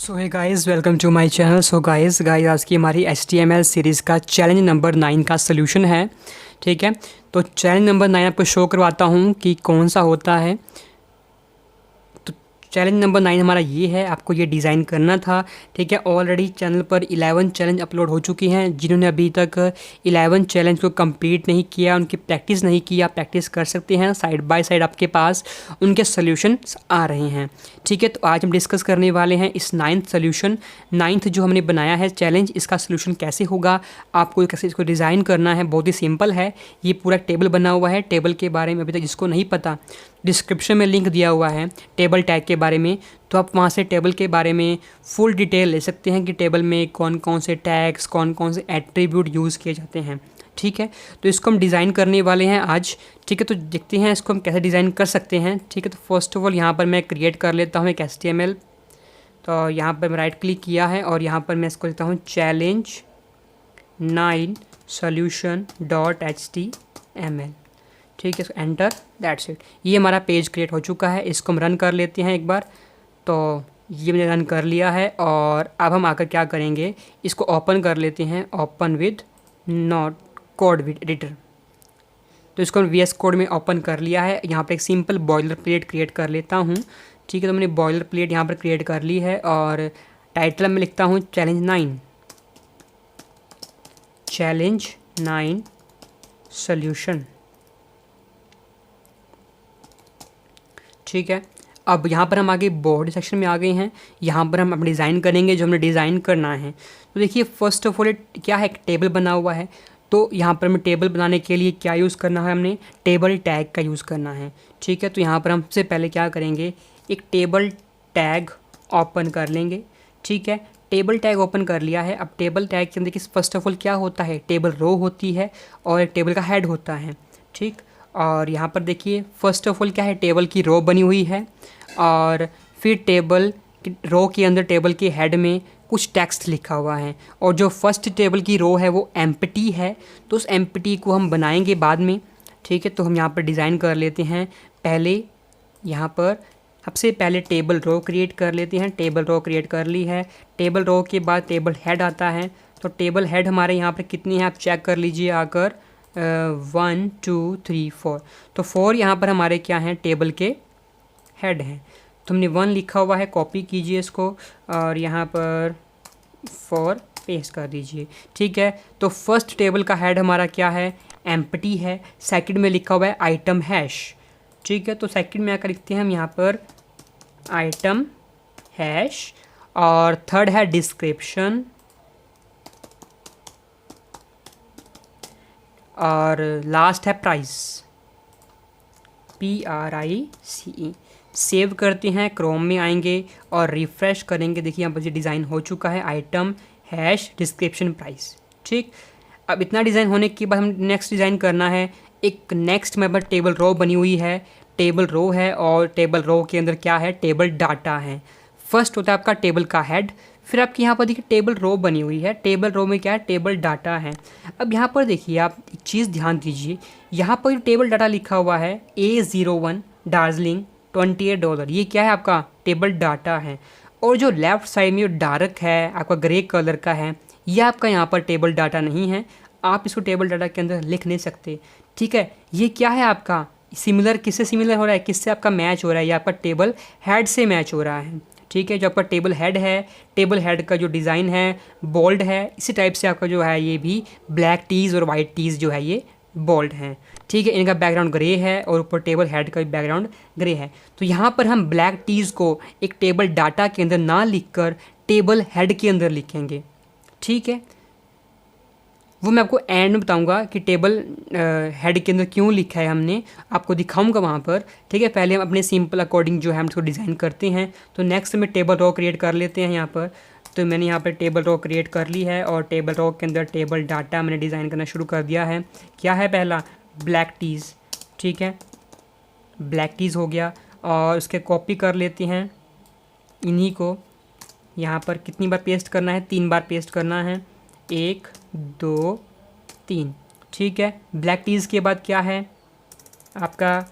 सो है guys, welcome to my channel. So guys आज की हमारी HTML सीरीज़ का चैलेंज नंबर 9 का सलूशन है। ठीक है, तो चैलेंज नंबर 9 आपको शो करवाता हूँ कि कौन सा होता है। चैलेंज नंबर 9 हमारा ये है, आपको ये डिज़ाइन करना था। ठीक है, ऑलरेडी चैनल पर 11 चैलेंज अपलोड हो चुकी हैं। जिन्होंने अभी तक 11 चैलेंज को कंप्लीट नहीं किया, उनकी प्रैक्टिस नहीं की, आप प्रैक्टिस कर सकते हैं। साइड बाय साइड आपके पास उनके सोल्यूशंस आ रहे हैं। ठीक है, तो आज हम डिस्कस करने वाले हैं इस 9th सोल्यूशन। 9th जो हमने बनाया है चैलेंज, इसका सोल्यूशन कैसे होगा, आपको कैसे इसको डिज़ाइन करना है। बहुत ही सिंपल है। ये पूरा टेबल बना हुआ है। टेबल के बारे में अभी तक जिसको नहीं पता, डिस्क्रिप्शन में लिंक दिया हुआ है टेबल टैग के बारे में, तो आप वहाँ से टेबल के बारे में फुल डिटेल ले सकते हैं कि टेबल में कौन कौन से टैग्स, कौन कौन से एट्रीब्यूट यूज़ किए जाते हैं। ठीक है, तो इसको हम डिज़ाइन करने वाले हैं आज। ठीक है, तो देखते हैं इसको हम कैसे डिज़ाइन कर सकते हैं। ठीक है, तो फर्स्ट ऑफ ऑल यहाँ पर मैं क्रिएट कर लेता हूँ एक HTML। तो यहाँ पर मैं राइट क्लिक किया है और यहाँ पर मैं इसको लिखता हूँ challenge 9 solution.html। ठीक है, एंटर, दैट्स इट। ये हमारा पेज क्रिएट हो चुका है। इसको हम रन कर लेते हैं एक बार। तो ये मैंने रन कर लिया है और अब हम आकर क्या करेंगे, इसको ओपन कर लेते हैं, open with not code with editor. तो इसको हम VS कोड में ओपन कर लिया है। यहाँ पर एक सिंपल बॉयलर प्लेट क्रिएट कर लेता हूँ। ठीक है, तो मैंने बॉयलर प्लेट यहाँ पर क्रिएट कर ली है और टाइटल में लिखता हूँ चैलेंज 9 सोल्यूशन। ठीक है, अब यहाँ पर हम आगे बॉडी सेक्शन में आ गए हैं। यहाँ पर हम अपना डिज़ाइन करेंगे जो हमने डिज़ाइन करना है। तो देखिए, फर्स्ट ऑफ ऑल क्या है, एक टेबल बना हुआ है। तो यहाँ पर हमें टेबल बनाने के लिए क्या यूज़ करना है, हमने टेबल टैग का यूज़ करना है। ठीक है, तो यहाँ पर हम सबसे पहले क्या करेंगे, एक टेबल टैग ओपन कर लेंगे। ठीक है, टेबल टैग ओपन कर लिया है। अब टेबल टैग के अंदर देखिए फर्स्ट ऑफ ऑल क्या होता है, टेबल रो होती है और एक टेबल का हेड होता है। ठीक, और यहाँ पर देखिए फर्स्ट ऑफ ऑल क्या है, टेबल की रो बनी हुई है और फिर टेबल की रो के अंदर टेबल के हेड में कुछ टेक्स्ट लिखा हुआ है और जो फर्स्ट टेबल की रो है वो एम्प्टी है। तो उस एम्प्टी को हम बनाएंगे बाद में। ठीक है, तो हम यहाँ पर डिज़ाइन कर लेते हैं। पहले यहाँ पर सबसे पहले टेबल रो क्रिएट कर लेते हैं। टेबल रो क्रिएट कर ली है। टेबल रो के बाद टेबल हेड आता है। तो टेबल हेड हमारे यहाँ पर कितनी है आप चेक कर लीजिए आकर, 1 2 3 4। तो 4 यहाँ पर हमारे क्या हैं, टेबल के हेड हैं। तो हमने 1 लिखा हुआ है, कॉपी कीजिए इसको और यहाँ पर 4 पेस्ट कर दीजिए। ठीक है, तो फर्स्ट टेबल का हेड हमारा क्या है, एम्प्टी है। सेकंड में लिखा हुआ है आइटम हैश। ठीक है, तो सेकंड में आकर लिखते हैं हम यहाँ पर आइटम हैश और थर्ड है डिस्क्रिप्शन और लास्ट है प्राइस, PRICE। सेव करते हैं, क्रोम में आएंगे और रिफ़्रेश करेंगे। देखिए यहाँ पर ये डिज़ाइन हो चुका है, आइटम हैश डिस्क्रिप्शन प्राइस। ठीक, अब इतना डिज़ाइन होने के बाद हम नेक्स्ट डिज़ाइन करना है। एक नेक्स्ट में टेबल रो बनी हुई है, टेबल रो है और टेबल रो के अंदर क्या है, टेबल डाटा है। फर्स्ट होता है आपका टेबल का हेड, फिर आपकी यहाँ पर देखिए टेबल रो बनी हुई है। टेबल रो में क्या है, टेबल डाटा है। अब यहाँ पर देखिए आप एक चीज़ ध्यान दीजिए, यहाँ पर टेबल डाटा लिखा हुआ है A01 दार्जिलिंग $28, ये क्या है, आपका टेबल डाटा है। और जो लेफ़्ट साइड में जो डार्क है आपका ग्रे कलर का है, ये आपका यहाँ पर टेबल डाटा नहीं है। आप इसको टेबल डाटा के अंदर लिख नहीं सकते। ठीक है, ये क्या है आपका सिमिलर, किससे सिमिलर हो रहा है, किससे आपका मैच हो रहा है, ये आपका टेबल हेड से मैच हो रहा है। ठीक है, जो आपका टेबल हेड है, टेबल हेड का जो डिज़ाइन है बोल्ड है, इसी टाइप से आपका जो है ये भी ब्लैक टीज़ और वाइट टीज़ जो है ये बोल्ड हैं। ठीक है, इनका बैकग्राउंड ग्रे है और ऊपर टेबल हेड का भी बैकग्राउंड ग्रे है। तो यहाँ पर हम ब्लैक टीज़ को एक टेबल डाटा के अंदर ना लिखकर टेबल हेड के अंदर लिखेंगे। ठीक है, वो मैं आपको एंड में बताऊंगा कि टेबल हेड के अंदर क्यों लिखा है, हमने आपको दिखाऊंगा वहाँ पर। ठीक है, पहले हम अपने सिंपल अकॉर्डिंग जो है हम इसको डिज़ाइन करते हैं। तो नेक्स्ट में टेबल रो क्रिएट कर लेते हैं यहाँ पर। तो मैंने यहाँ पर टेबल रो क्रिएट कर ली है और टेबल रो के अंदर टेबल डाटा मैंने डिज़ाइन करना शुरू कर दिया है। क्या है, पहला ब्लैक टीज़। ठीक है, ब्लैक टीज़ हो गया और उसके कॉपी कर लेते हैं। इन्हीं को यहाँ पर कितनी बार पेस्ट करना है, 3 बार पेस्ट करना है, 1 2 3। ठीक है, ब्लैक टीज़ के बाद क्या है आपका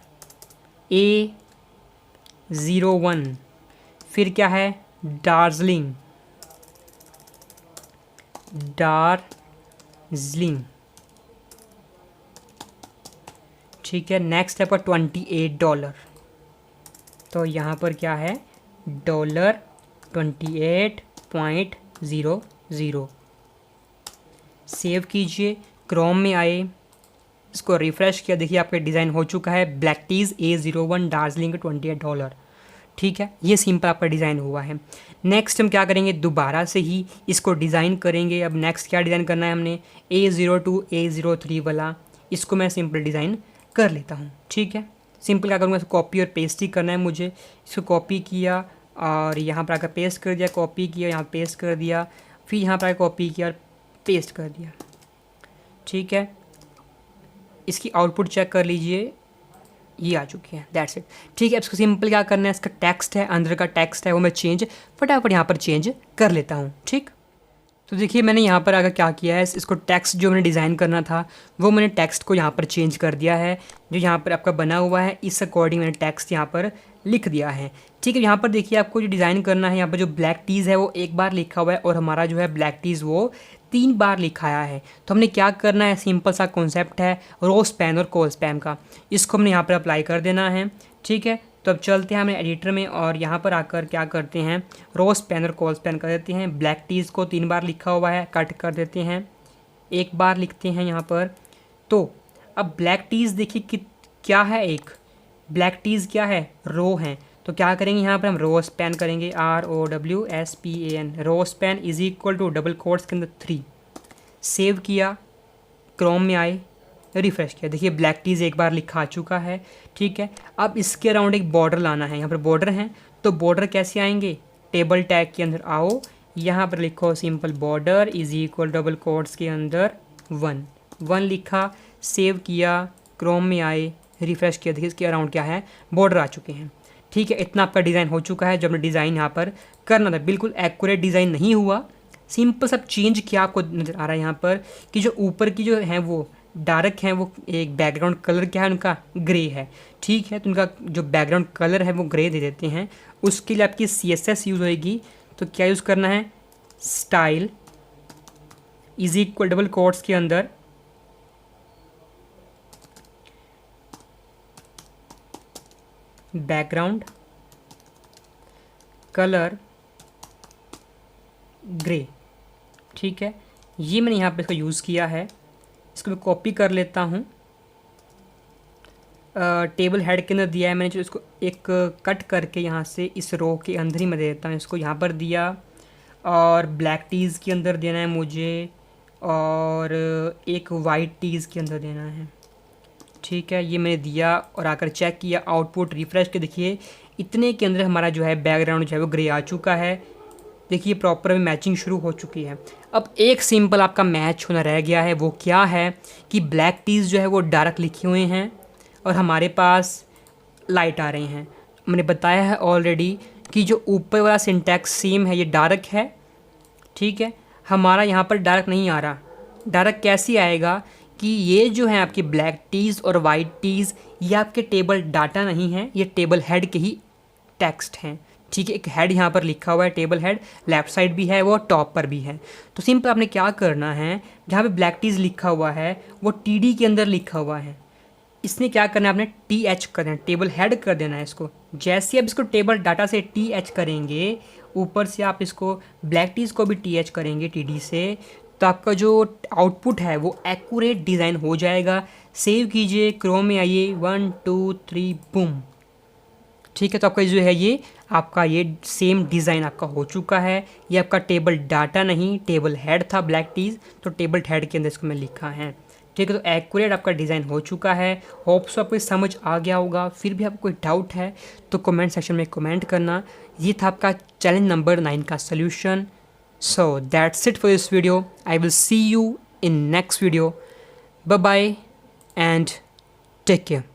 A01, फिर क्या है दार्जिलिंग, दार्जिलिंग, ठीक है। नेक्स्ट है पर $28, तो यहाँ पर क्या है $28.00। सेव कीजिए, क्रोम में आए, इसको रिफ़्रेश किया, देखिए आपका डिज़ाइन हो चुका है। ब्लैक टीज़ A01 दार्जिलिंग $28, ठीक है। ये सिंपल आपका डिज़ाइन हुआ है। नेक्स्ट हम क्या करेंगे, दोबारा से ही इसको डिज़ाइन करेंगे। अब नेक्स्ट क्या डिज़ाइन करना है हमने, A02 A03 वाला, इसको मैं सिंपल डिज़ाइन कर लेता हूँ, ठीक है। सिंपल क्या करूँगा, इसको कॉपी और पेस्ट ही करना है मुझे। इसको कॉपी किया और यहाँ पर आकर पेस्ट कर दिया, कॉपी किया, यहाँ पेस्ट कर दिया, फिर यहाँ पर आकर कॉपी किया और पेस्ट कर दिया, ठीक है। इसकी आउटपुट चेक कर लीजिए, ये आ चुकी है, दैट्स इट, ठीक है। इसको सिंपल क्या करना है, इसका टेक्स्ट है, अंदर का टेक्स्ट है वो मैं चेंज फटाफट यहाँ पर चेंज कर लेता हूँ, ठीक। तो देखिए मैंने यहाँ पर आकर क्या किया है, इसको टेक्स्ट जो मैंने डिज़ाइन करना था वो मैंने टेक्स्ट को यहाँ पर चेंज कर दिया है। जो यहाँ पर आपका बना हुआ है इस अकॉर्डिंग मैंने टेक्स्ट यहाँ पर लिख दिया है, ठीक है। यहाँ पर देखिए आपको जो डिज़ाइन करना है, यहाँ पर जो ब्लैक टीज़ है वो एक बार लिखा हुआ है और हमारा जो है ब्लैक टीज़ वो 3 बार लिखाया है। तो हमने क्या करना है, सिंपल सा कॉन्सेप्ट है रो स्पैन और कॉल स्पैन का, इसको हमने यहाँ पर अप्लाई कर देना है, ठीक है। तो अब चलते हैं हमें एडिटर में और यहाँ पर आकर क्या करते हैं, रो स्पैन और कॉल स्पैन कर देते हैं। ब्लैक टीज़ को 3 बार लिखा हुआ है, कट कर देते हैं, 1 बार लिखते हैं यहाँ पर। तो अब ब्लैक टीज़ देखिए कि क्या है, एक ब्लैक टीज़ क्या है, रो है। तो क्या करेंगे, यहाँ पर हम रो स्पैन करेंगे, ROWSPAN, row span is equal to double quotes के अंदर 3। सेव किया, क्रोम में आए, रिफ्रेश किया, देखिए ब्लैक टीज़ एक बार लिखा आ चुका है, ठीक है। अब इसके अराउंड एक बॉर्डर लाना है, यहाँ पर बॉर्डर है, तो बॉर्डर कैसे आएंगे, टेबल टैग के अंदर आओ, यहाँ पर लिखो simple border is equal double quotes के अंदर 1 लिखा, सेव किया, क्रोम में आए, रिफ्रेश किया, देखिए इसके अराउंड क्या है, बॉर्डर आ चुके हैं, ठीक है। इतना आपका डिज़ाइन हो चुका है। जो हमने डिज़ाइन यहाँ पर करना था, बिल्कुल एक्यूरेट डिज़ाइन नहीं हुआ, सिंपल सब चेंज किया। आपको नज़र आ रहा है यहाँ पर कि जो ऊपर की जो है वो डार्क है, वो एक बैकग्राउंड कलर क्या है उनका, ग्रे है, ठीक है। तो उनका जो बैकग्राउंड कलर है वो ग्रे दे देते हैं। उसके लिए आपकी CSS यूज़ होएगी, तो क्या यूज़ करना है, style is equal double quotes के अंदर बैकग्राउंड कलर ग्रे, ठीक है। ये मैंने यहाँ पे इसका यूज़ किया है, इसको मैं कॉपी कर लेता हूँ। टेबल हेड के अंदर दिया है मैंने, जो इसको एक कट करके यहाँ से इस रो के अंदर ही मैं दे देता हूँ, इसको यहाँ पर दिया। और ब्लैक टीज़ के अंदर देना है मुझे, और एक वाइट टीज़ के अंदर देना है, ठीक है। ये मैंने दिया और आकर चेक किया, आउटपुट रिफ्रेश के देखिए इतने के अंदर हमारा जो है बैकग्राउंड जो है वो ग्रे आ चुका है। देखिए प्रॉपर में मैचिंग शुरू हो चुकी है। अब एक सिंपल आपका मैच होना रह गया है, वो क्या है कि ब्लैक टीज़ जो है वो डार्क लिखे हुए हैं और हमारे पास लाइट आ रहे हैं। मैंने बताया है ऑलरेडी कि जो ऊपर वाला सिंटैक्स सेम है, ये डार्क है, ठीक है। हमारा यहाँ पर डार्क नहीं आ रहा। डार्क कैसे आएगा कि ये जो है आपकी ब्लैक टीज़ और वाइट टीज़, ये आपके टेबल डाटा नहीं है, ये टेबल हेड के ही टेक्स्ट हैं, ठीक है। एक हेड यहाँ पर लिखा हुआ है, टेबल हेड लेफ्ट साइड भी है, वो टॉप पर भी है। तो सिंपल आपने क्या करना है, जहाँ पे ब्लैक टीज़ लिखा हुआ है वो TD के अंदर लिखा हुआ है, इसने क्या करना है, आपने TH कर देना, टेबल हेड कर देना है इसको। जैसे आप इसको टेबल डाटा से TH करेंगे, ऊपर से आप इसको ब्लैक टीज़ को भी TH करेंगे TD से, तो आपका जो आउटपुट है वो एक्यूरेट डिज़ाइन हो जाएगा। सेव कीजिए, क्रोम में आइए, 1 2 3 बूम, ठीक है। तो आपका जो है ये आपका ये सेम डिज़ाइन आपका हो चुका है। ये आपका टेबल डाटा नहीं, टेबल हेड था ब्लैक टीज़, तो टेबल हेड के अंदर इसको मैं लिखा है, ठीक है। तो एक्यूरेट आपका डिज़ाइन हो चुका है। होप सो आपको समझ आ गया होगा। फिर भी आपको कोई डाउट है तो कमेंट सेक्शन में कमेंट करना। ये था आपका चैलेंज नंबर 9 का solution. So that's it for this video. I will see you in next video. Bye bye and take care.